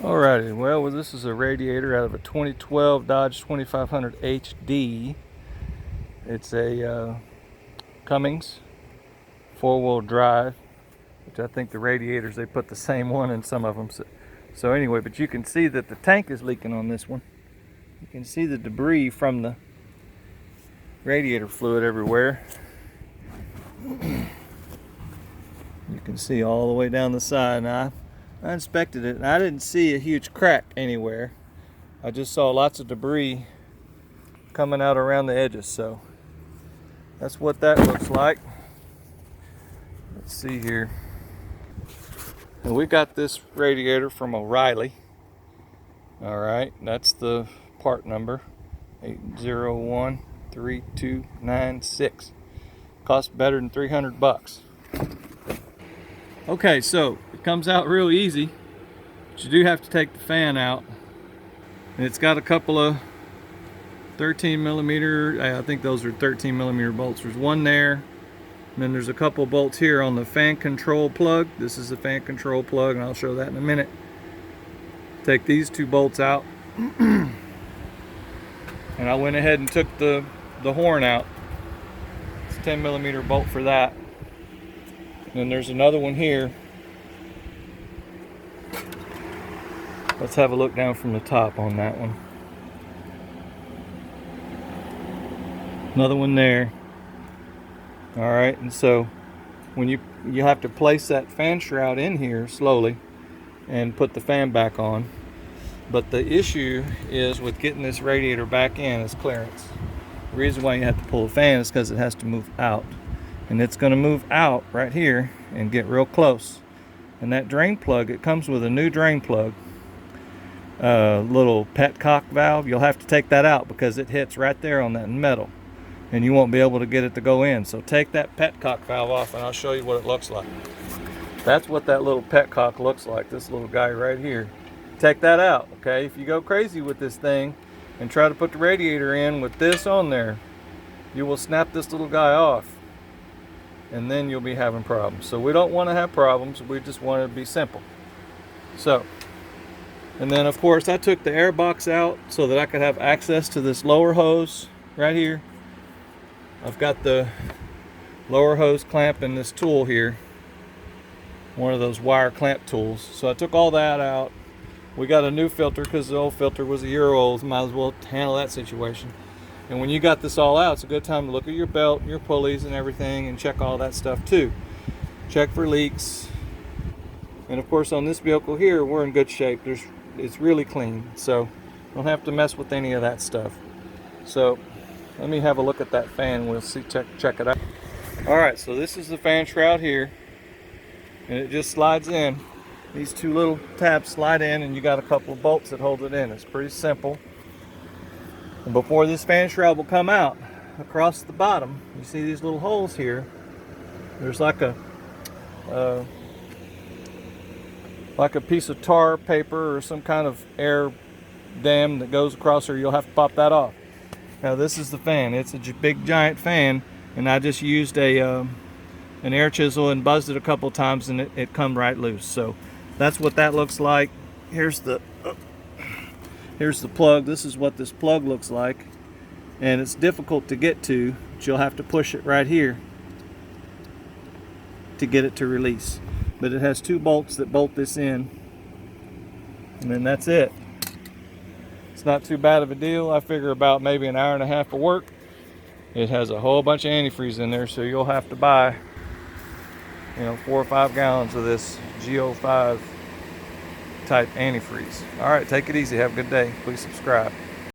Alrighty, well, this is a radiator out of a 2012 Dodge 2500 HD. It's a Cummins 4-wheel drive, which I think the radiators, they put the same one in some of them. So anyway, but you can see that the tank is leaking on this one. You can see the debris from the radiator fluid everywhere. You can see all the way down the side. Now, I inspected it and I didn't see a huge crack anywhere. I just saw lots of debris coming out around the edges, so that's what that looks like. Let's see here. And we got this radiator from O'Reilly. Alright, that's the part number 8013296. Cost better than 300 bucks. Okay, so it comes out real easy, but you do have to take the fan out. And it's got a couple of 13 millimeter, I think those are 13 millimeter bolts. There's one there, and then there's a couple bolts here on the fan control plug. This is the fan control plug, and I'll show that in a minute. Take these two bolts out. And I went ahead and took the horn out. It's a 10 millimeter bolt for that. And then there's another one here. Let's have a look down from the top on that one. Another one there. Alright, and so when you have to place that fan shroud in here slowly and put the fan back on. But the issue is with getting this radiator back in is clearance. The reason why you have to pull the fan is because it has to move out. And it's going to move out right here and get real close. And that drain plug, it comes with a new drain plug, little petcock valve. You'll have to take that out because it hits right there on that metal and you won't be able to get it to go in. So take that petcock valve off and I'll show you what it looks like. That's what that little petcock looks like, this little guy right here. Take that out, okay? If you go crazy with this thing and try to put the radiator in with this on there, you will snap this little guy off and then you'll be having problems. So we don't want to have problems, we just want it to be simple. So, and then of course I took the air box out so that I could have access to this lower hose right here. I've got the lower hose clamp and this tool here, one of those wire clamp tools. So I took all that out. We got a new filter because the old filter was a year old. Might as well handle that situation. And when you got this all out, it's a good time to look at your belt, your pulleys and everything, and check all that stuff too. Check for leaks. And of course on this vehicle here, we're in good shape. It's really clean, so don't have to mess with any of that stuff. So let me have a look at that fan. We'll see, check it out. Alright, so this is the fan shroud here, and it just slides in. These two little tabs slide in and you got a couple of bolts that hold it in. It's pretty simple. And before this fan shroud will come out, across the bottom, you see these little holes here. There's like a piece of tar paper or some kind of air dam that goes across here. You'll have to pop that off. Now this is the fan. It's a big giant fan, and I just used an air chisel and buzzed it a couple times and it come right loose. So that's what that looks like. Here's the plug. This is what this plug looks like, and it's difficult to get to, but you'll have to push it right here to get it to release. But it has two bolts that bolt this in, and then that's it. It's not too bad of a deal. I figure about maybe an hour and a half of work. It has a whole bunch of antifreeze in there, so you'll have to buy 4 or 5 gallons of this GO5 type antifreeze. All right, take it easy. Have a good day. Please subscribe.